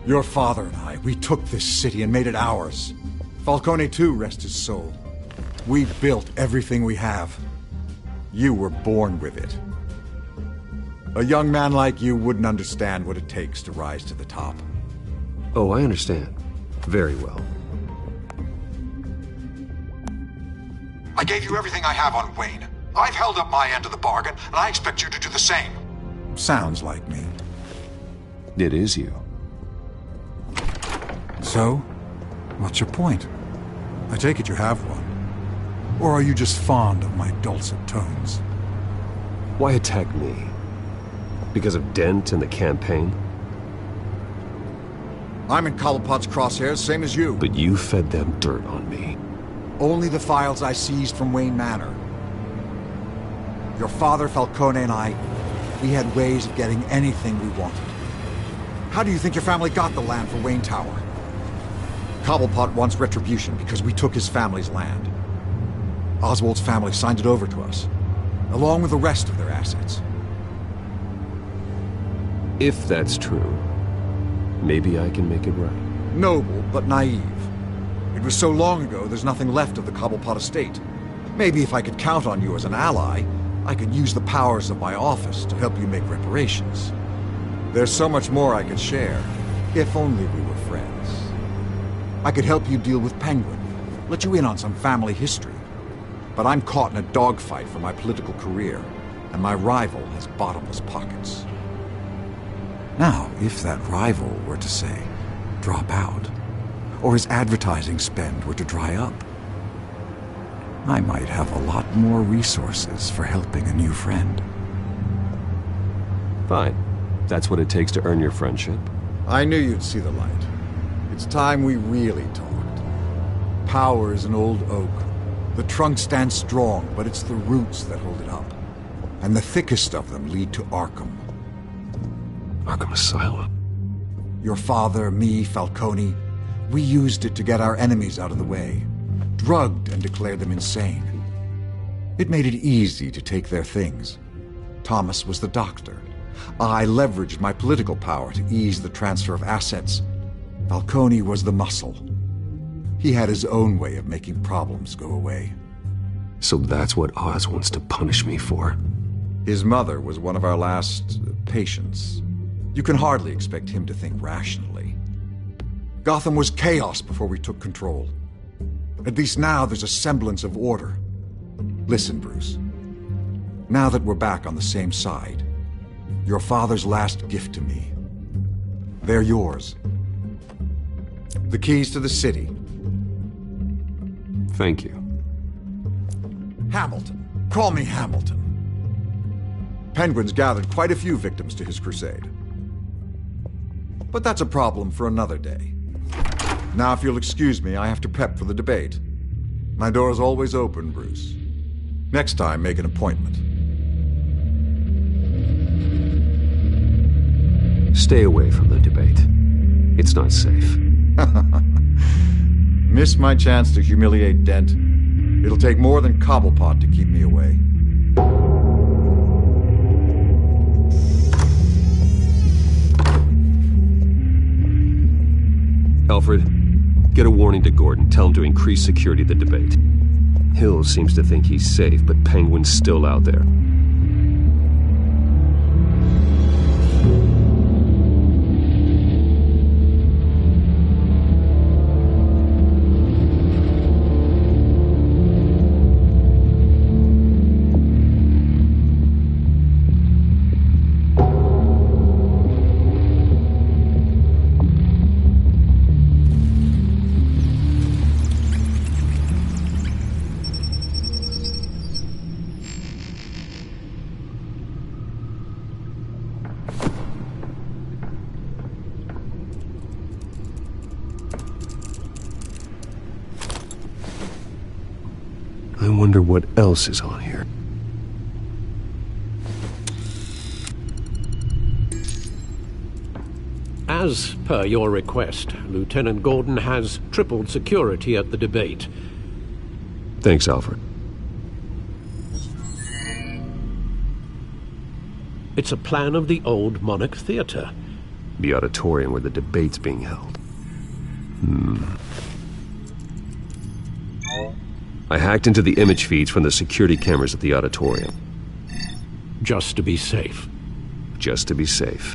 Your father and I, we took this city and made it ours. Falcone too, rest his soul. We built everything we have. You were born with it. A young man like you wouldn't understand what it takes to rise to the top. Oh, I understand. Very well. I gave you everything I have on Wayne. I've held up my end of the bargain, and I expect you to do the same. Sounds like me. It is you. So, what's your point? I take it you have one. Or are you just fond of my dulcet tones? Why attack me? Because of Dent and the campaign? I'm in Cobblepot's crosshairs, same as you. But you fed them dirt on me. Only the files I seized from Wayne Manor. Your father, Falcone, and I, we had ways of getting anything we wanted. How do you think your family got the land for Wayne Tower? Cobblepot wants retribution because we took his family's land. Oswald's family signed it over to us, along with the rest of their assets. If that's true, maybe I can make it right. Noble, but naive. It was so long ago, there's nothing left of the Cobblepot estate. Maybe if I could count on you as an ally, I could use the powers of my office to help you make reparations. There's so much more I could share, if only we were friends. I could help you deal with Penguin, let you in on some family history. But I'm caught in a dogfight for my political career, and my rival has bottomless pockets. Now, if that rival were to say, drop out, or his advertising spend were to dry up, I might have a lot more resources for helping a new friend. Fine. That's what it takes to earn your friendship. I knew you'd see the light. It's time we really talked. Power is an old oak. The trunk stands strong, but it's the roots that hold it up. And the thickest of them lead to Arkham. Arkham Asylum? Your father, me, Falcone, we used it to get our enemies out of the way. Drugged and declared them insane. It made it easy to take their things. Thomas was the doctor. I leveraged my political power to ease the transfer of assets. Falcone was the muscle. He had his own way of making problems go away. So that's what Oz wants to punish me for? His mother was one of our last patients. You can hardly expect him to think rationally. Gotham was chaos before we took control. At least now there's a semblance of order. Listen, Bruce. Now that we're back on the same side, your father's last gift to me, they're yours. The keys to the city. Thank you. Hamilton. Call me Hamilton. Penguin's gathered quite a few victims to his crusade. But that's a problem for another day. Now, if you'll excuse me, I have to prep for the debate. My door's always open, Bruce. Next time, make an appointment. Stay away from the debate. It's not safe. Missed my chance to humiliate Dent. It'll take more than Cobblepot to keep me away. Alfred, get a warning to Gordon. Tell him to increase security at the debate. Hill seems to think he's safe, but Penguin's still out there. I wonder what else is on here. As per your request, Lieutenant Gordon has tripled security at the debate. Thanks, Alfred. It's a plan of the old Monarch Theater. The auditorium where the debate's being held. I hacked into the image feeds from the security cameras at the auditorium. Just to be safe. Just to be safe.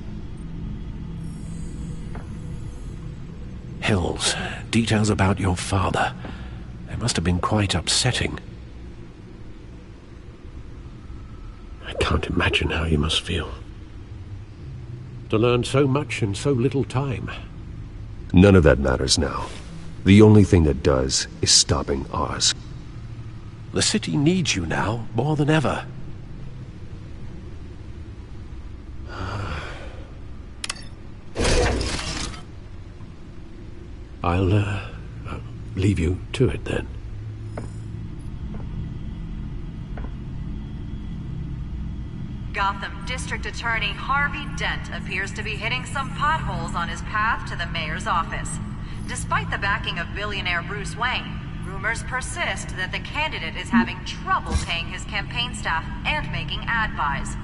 Hills, details about your father. They must have been quite upsetting. I can't imagine how you must feel. To learn so much in so little time. None of that matters now. The only thing that does is stopping Oz. The city needs you now, more than ever. I'll leave you to it then. Gotham District Attorney Harvey Dent appears to be hitting some potholes on his path to the mayor's office. Despite the backing of billionaire Bruce Wayne, rumors persist that the candidate is having trouble paying his campaign staff and making ad buys.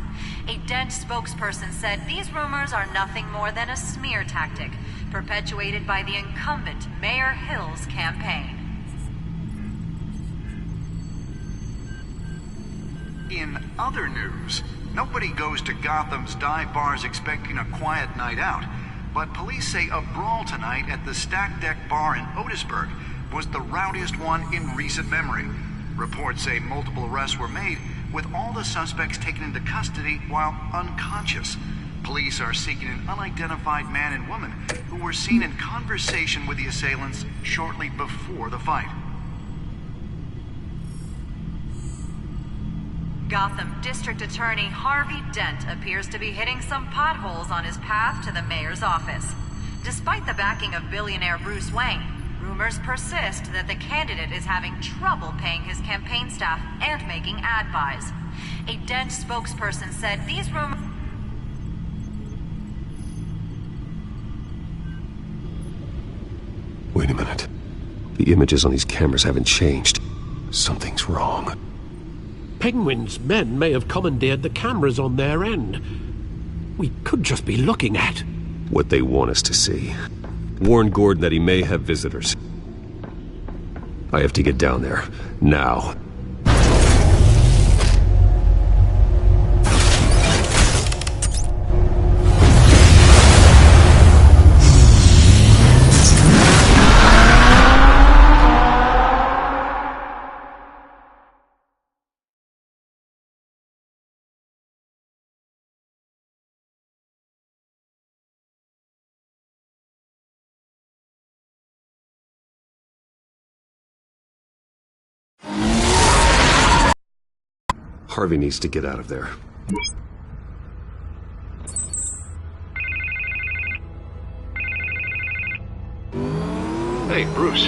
A Dent spokesperson said these rumors are nothing more than a smear tactic perpetuated by the incumbent Mayor Hill's campaign. In other news, nobody goes to Gotham's dive bars expecting a quiet night out, but police say a brawl tonight at the Stack Deck Bar in Otisburg was the rowdiest one in recent memory. Reports say multiple arrests were made, with all the suspects taken into custody while unconscious. Police are seeking an unidentified man and woman who were seen in conversation with the assailants shortly before the fight. Gotham District Attorney Harvey Dent appears to be hitting some potholes on his path to the mayor's office. Despite the backing of billionaire Bruce Wayne, rumors persist that the candidate is having trouble paying his campaign staff and making ad buys. A Dent spokesperson said these rumors... Wait a minute. The images on these cameras haven't changed. Something's wrong. Penguin's men may have commandeered the cameras on their end. We could just be looking at what they want us to see. Warn Gordon that he may have visitors. I have to get down there, now. Harvey needs to get out of there. Hey, Bruce.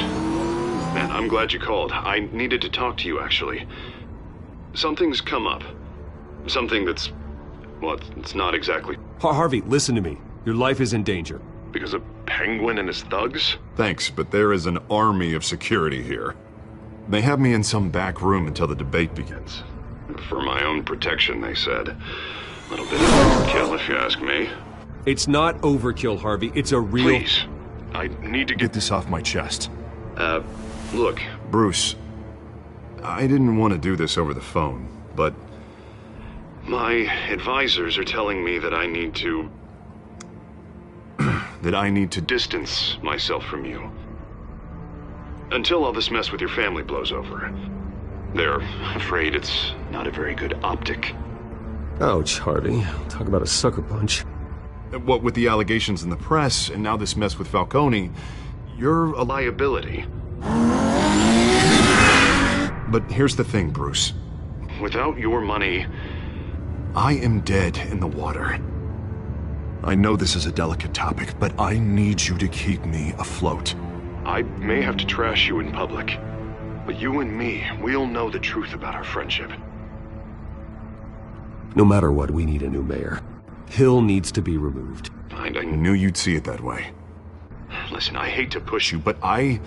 Man, I'm glad you called. I needed to talk to you, actually. Something's come up. Something that's... well, it's not exactly... Harvey, listen to me. Your life is in danger. Because of Penguin and his thugs? Thanks, but there is an army of security here. They have me in some back room until the debate begins. For my own protection, they said. A little bit of overkill, if you ask me. It's not overkill, Harvey. It's a real... Please. I need to get this off my chest. Look, Bruce. I didn't want to do this over the phone, but... my advisors are telling me that I need to... that I need to distance myself from you. Until all this mess with your family blows over. They're afraid it's not a very good optic. Ouch, Harvey. Talk about a sucker punch. What with the allegations in the press, and now this mess with Falcone, you're a liability. But here's the thing, Bruce. Without your money, I am dead in the water. I know this is a delicate topic, but I need you to keep me afloat. I may have to trash you in public, but you and me, we'll know the truth about our friendship. No matter what, we need a new mayor. Hill needs to be removed. I knew you'd see it that way. Listen, I hate to push you, but I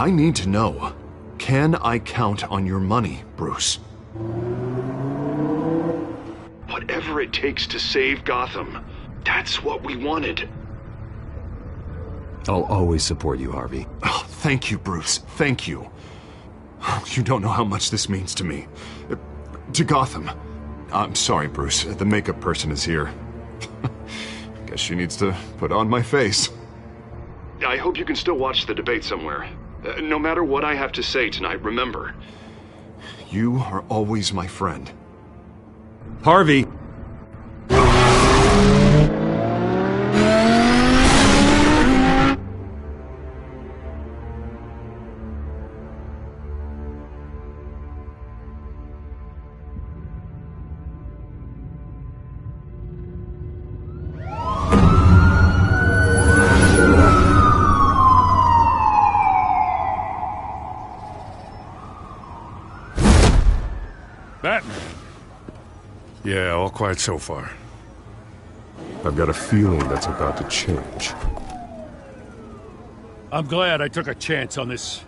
need to know. Can I count on your money, Bruce? Whatever it takes to save Gotham, that's what we wanted. I'll always support you, Harvey. Oh, thank you, Bruce. Thank you. You don't know how much this means to me. To Gotham. I'm sorry, Bruce. The makeup person is here. Guess she needs to put on my face. I hope you can still watch the debate somewhere. No matter what I have to say tonight, remember, you are always my friend. Harvey! Batman. Yeah, all quiet so far. I've got a feeling that's about to change. I'm glad I took a chance on this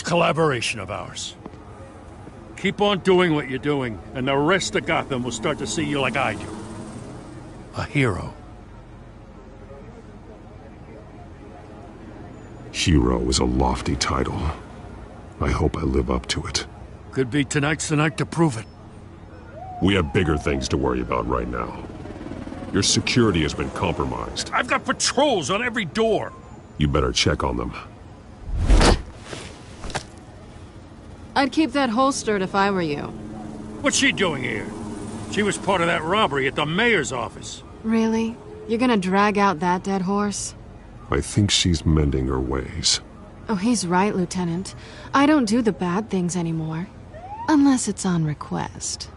collaboration of ours. Keep on doing what you're doing, and the rest of Gotham will start to see you like I do. A hero. Hero is a lofty title. I hope I live up to it. Could be tonight's the night to prove it. We have bigger things to worry about right now. Your security has been compromised. I've got patrols on every door. You better check on them. I'd keep that holstered if I were you. What's she doing here? She was part of that robbery at the mayor's office. Really? You're gonna drag out that dead horse? I think she's mending her ways. Oh, he's right, Lieutenant. I don't do the bad things anymore. Unless it's on request.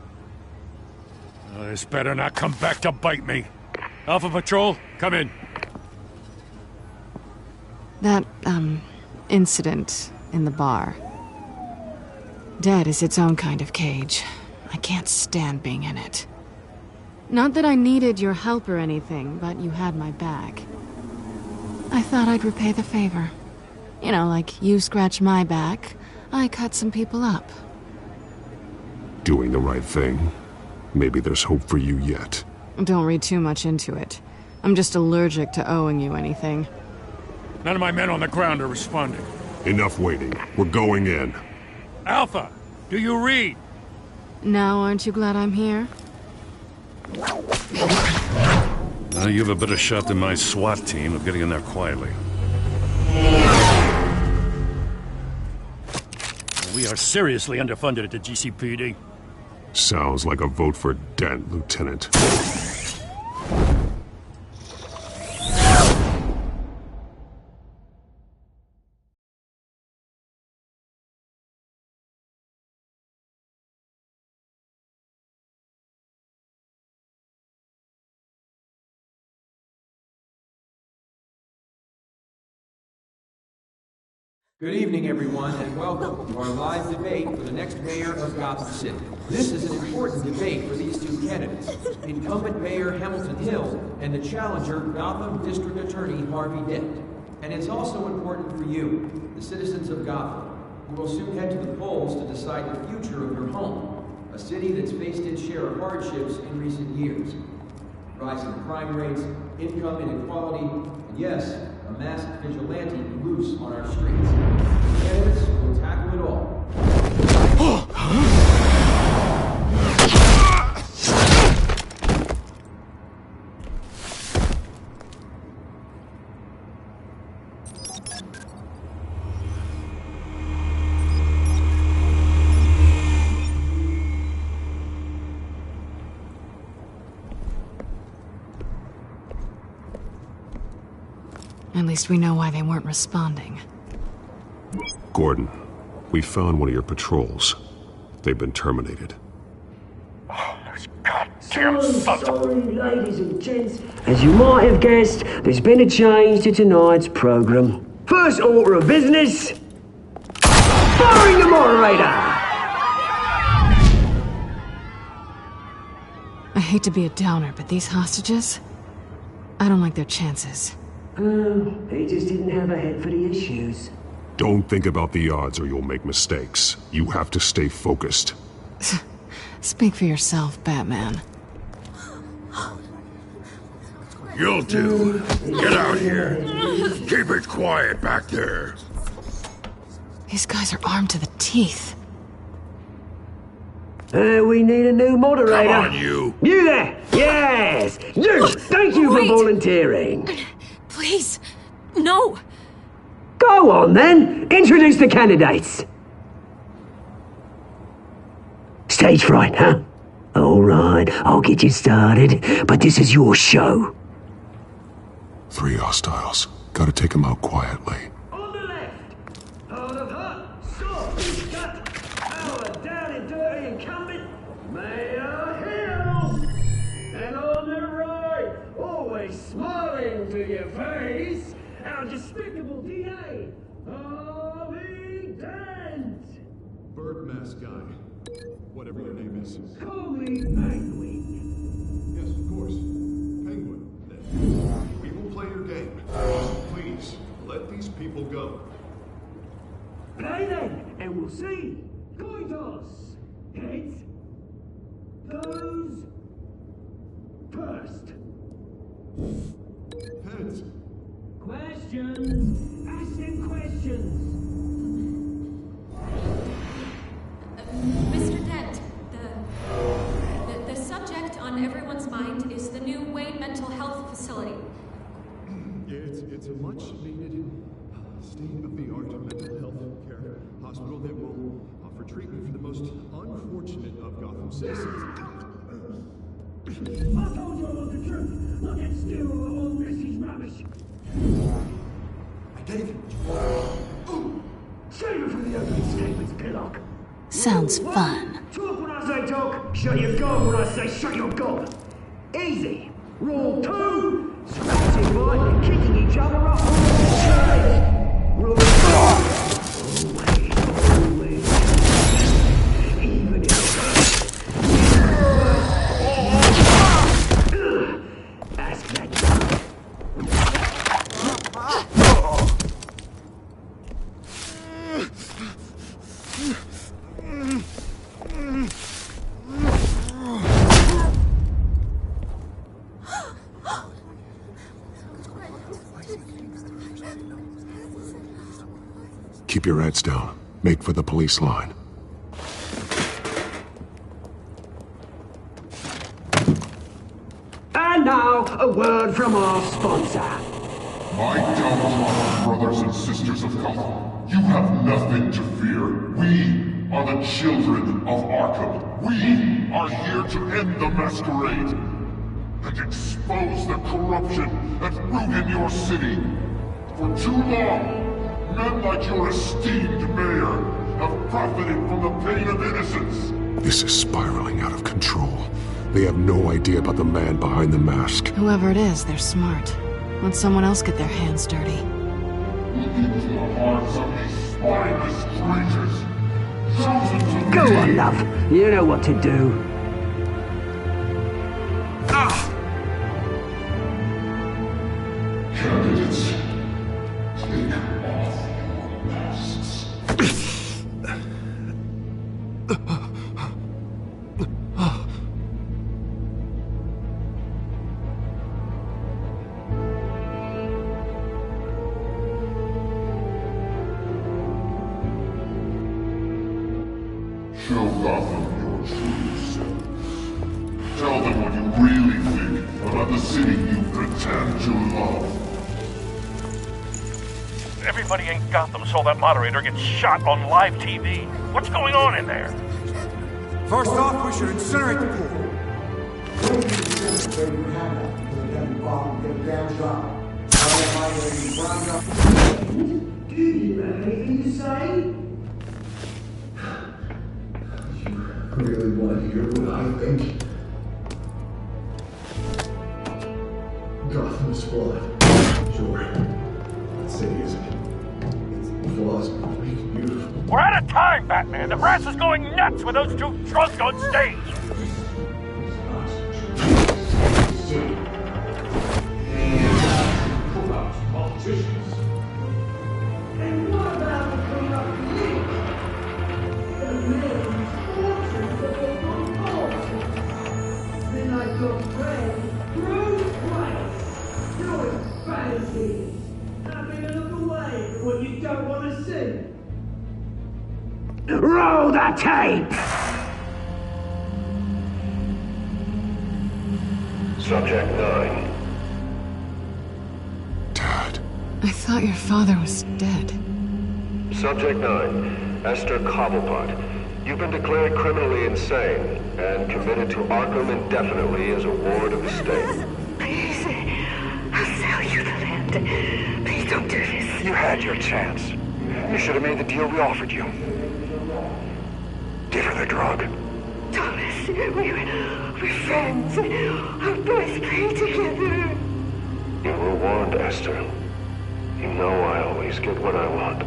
This better not come back to bite me. Alpha Patrol, come in. That, incident in the bar. Dead is its own kind of cage. I can't stand being in it. Not that I needed your help or anything, but you had my back. I thought I'd repay the favor. You know, like you scratch my back, I cut some people up. Doing the right thing. Maybe there's hope for you yet. Don't read too much into it. I'm just allergic to owing you anything. None of my men on the ground are responding. Enough waiting. We're going in. Alpha, do you read? Now aren't you glad I'm here? Now you have a better shot than my SWAT team of getting in there quietly. We are seriously underfunded at the GCPD. Sounds like a vote for Dent, Lieutenant. Good evening, everyone, and welcome to our live debate for the next mayor of Gotham City. This is an important debate for these two candidates, incumbent Mayor Hamilton Hill and the challenger Gotham District Attorney Harvey Dent. And it's also important for you, the citizens of Gotham, who will soon head to the polls to decide the future of your home, a city that's faced its share of hardships in recent years. Rising crime rates, income inequality, and yes, a masked vigilante loose on our streets. Candidates will tackle it all. At least we know why they weren't responding. Gordon, we found one of your patrols. They've been terminated. Sorry, ladies and gents. As you might have guessed, there's been a change to tonight's program. First order of business, firing the moderator! I hate to be a downer, but these hostages? I don't like their chances. He just didn't have a head for the issues. Don't think about the odds or you'll make mistakes. You have to stay focused. Speak for yourself, Batman. You'll do. Get out here. Keep it quiet back there. These guys are armed to the teeth. We need a new moderator. Come on, you. You there! Yes! You! Thank you for volunteering. Please, no. Go on, then. Introduce the candidates. Stage fright, huh? All right, I'll get you started, but this is your show. 3 hostiles. Gotta take them out quietly. On the left, hard of heart, soft, gut, power, down and dirty incumbent, Mayor Hill. And on the right, always smiling to your face, our despicable DA, Harvey Dent. Bird mask guy. Whatever your name is. Call me Penguin. Yes, of course. Penguin, then. We will play your game. Please, let these people go. Play then, and we'll see. Coin toss. Heads. Goes. First. Heads. Questions. Ask them questions. Mr. Dent, the subject on everyone's mind is the new Wayne Mental Health Facility. Yeah, it's a much-needed, state-of-the-art mental health care hospital that will offer treatment for the most unfortunate of Gotham citizens. I told you I want the truth. I get still all this is rubbish. I gave you what you wanted. Save it for the opening statements, Pillock. Sounds fun. Talk when I say talk, shut your gob when I say shut your gob. Easy. Rule 2, scratching by kicking each other up. Rule 4, always, even if ask that. Keep your heads down. Make for the police line. And now, a word from our sponsor. My downtrodden brothers and sisters of Gotham, you have nothing to fear. We are the children of Arkham. We are here to end the masquerade and expose the corruption that ruined your city. For too long, men like your esteemed mayor have profited from the pain of innocence. This is spiraling out of control. They have no idea about the man behind the mask. Whoever it is, they're smart. Let someone else get their hands dirty. Look into the hearts of these Mindless creatures. Chosen to Go lead. on, love. You know what to do. Candidates, take off your masks. Show Gotham your true self. Tell them what you really think about the city you pretend to love. Everybody in Gotham saw that moderator get shot on live TV. What's going on in there? First off, we should incinerate the pool. Do you have anything to say? You really want to hear what I think? Gotham is flawed. Sure. That city isn't. Its flaws make it beautiful. We're out of time, Batman. The brass is going nuts with those two drunks on stage. Politicians. And what about the corrupt league? The men's fortunes that they control. Then I got friend, Bruce Wayne, doing fantasy. Happy to look away from what you don't want to see. Roll the tape! Subject 9. I thought your father was dead. Subject 9. Esther Cobblepot. You've been declared criminally insane and committed to Arkham indefinitely as a ward of the state. Please, I'll sell you the land. Please don't do this. You had your chance. You should have made the deal we offered you. Give her the drug. Thomas, we're friends. Our boys play together. You were warned, Esther. You know I always get what I want.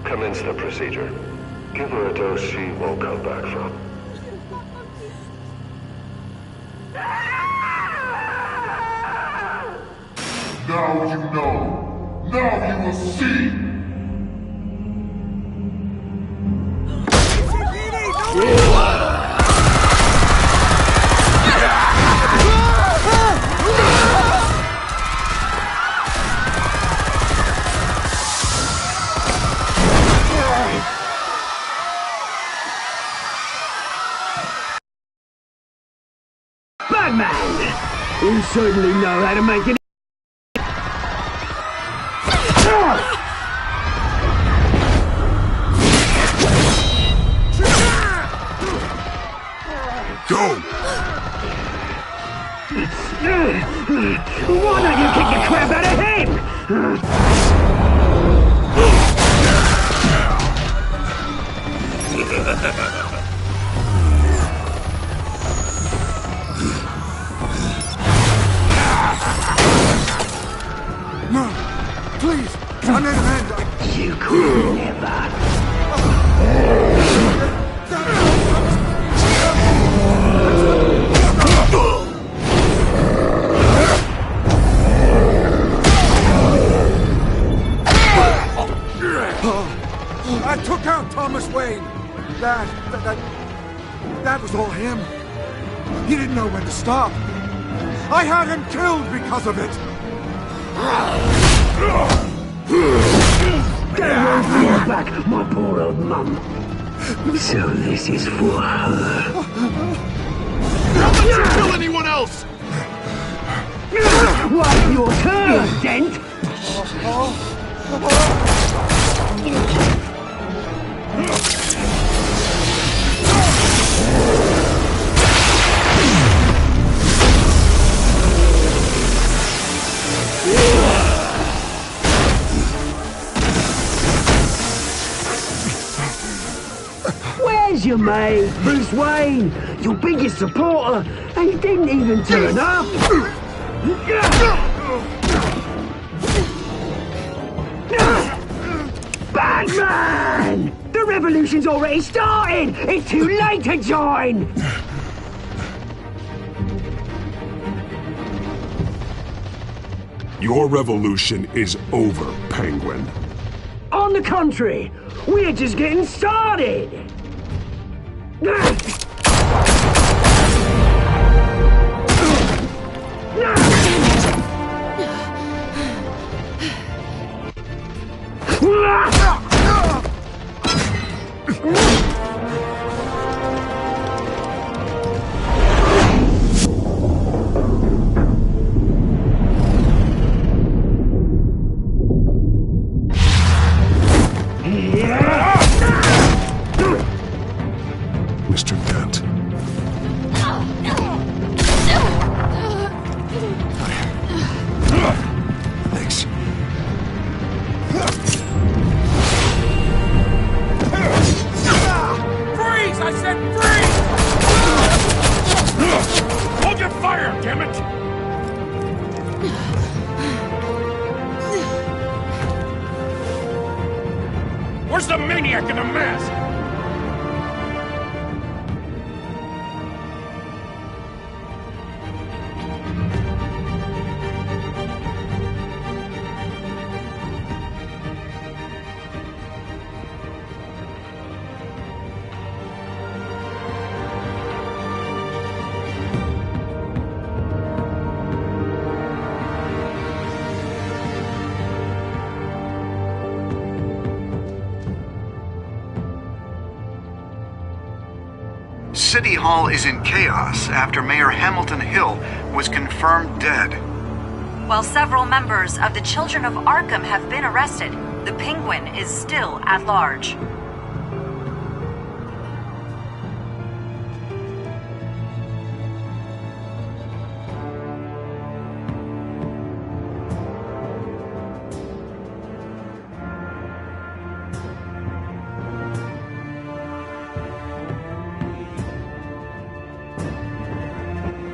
Commence the procedure. Give her a dose she won't come back from. Now you know. Now you will see. Batman! You certainly know how to make it. Go! Why don't you kick the crap out of him? No! Please! Another hand! You could never. I took out Thomas Wayne. That was all him. He didn't know when to stop. I had him killed because of it. Get away from your back, my poor old mum. So this is for her. Don't let you kill anyone else! What's your turn, Dent? Where's your mate, Bruce Wayne? Your biggest supporter, and he didn't even turn up. Bad Man! The revolution's already started! It's too late to join! Your revolution is over, Penguin. On the contrary, we're just getting started! Mr. Dent. Thanks. Freeze! I said freeze! Hold your fire, damn it! Where's the maniac in the mask? City Hall is in chaos after Mayor Hamilton Hill was confirmed dead. While several members of the Children of Arkham have been arrested, the Penguin is still at large.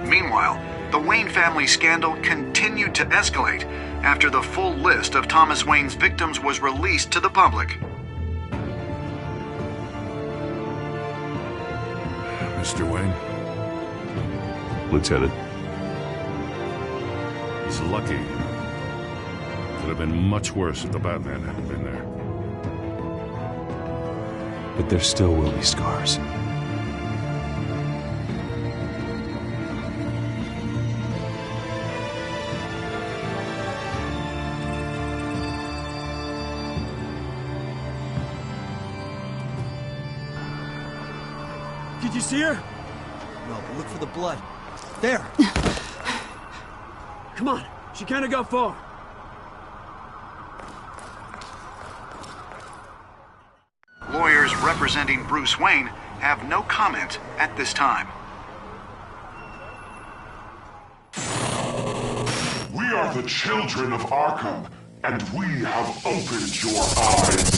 Meanwhile, the Wayne family scandal continued to escalate after the full list of Thomas Wayne's victims was released to the public. Mr. Wayne? Lieutenant. He's lucky. Could have been much worse if the Batman hadn't been there. But there still will be scars. Did you see her? No, but look for the blood. There! Come on, she can't go far. Lawyers representing Bruce Wayne have no comment at this time. We are the children of Arkham, and we have opened your eyes.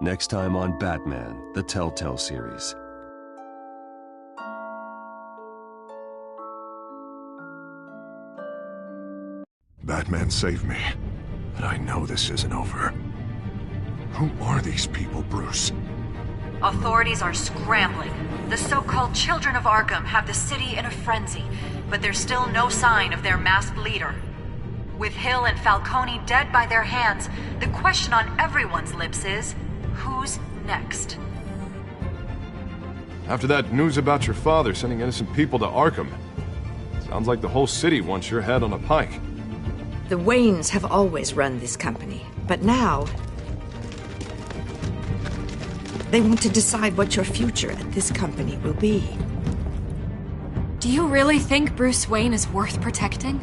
Next time on Batman, the Telltale series. Batman saved me, but I know this isn't over. Who are these people, Bruce? Authorities are scrambling. The so-called Children of Arkham have the city in a frenzy, but there's still no sign of their masked leader. With Hill and Falcone dead by their hands, the question on everyone's lips is, who's next? After that news about your father sending innocent people to Arkham, sounds like the whole city wants your head on a pike. The Waynes have always run this company, but now They want to decide what your future at this company will be. Do you really think Bruce Wayne is worth protecting?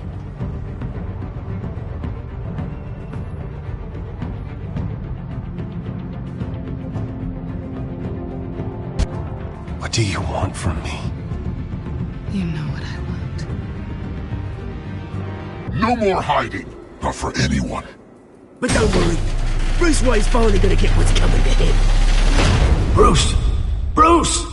What do you want from me? You know what I want. No more hiding, not for anyone. But don't worry, Bruce Wayne's finally gonna get what's coming to him. Bruce! Bruce!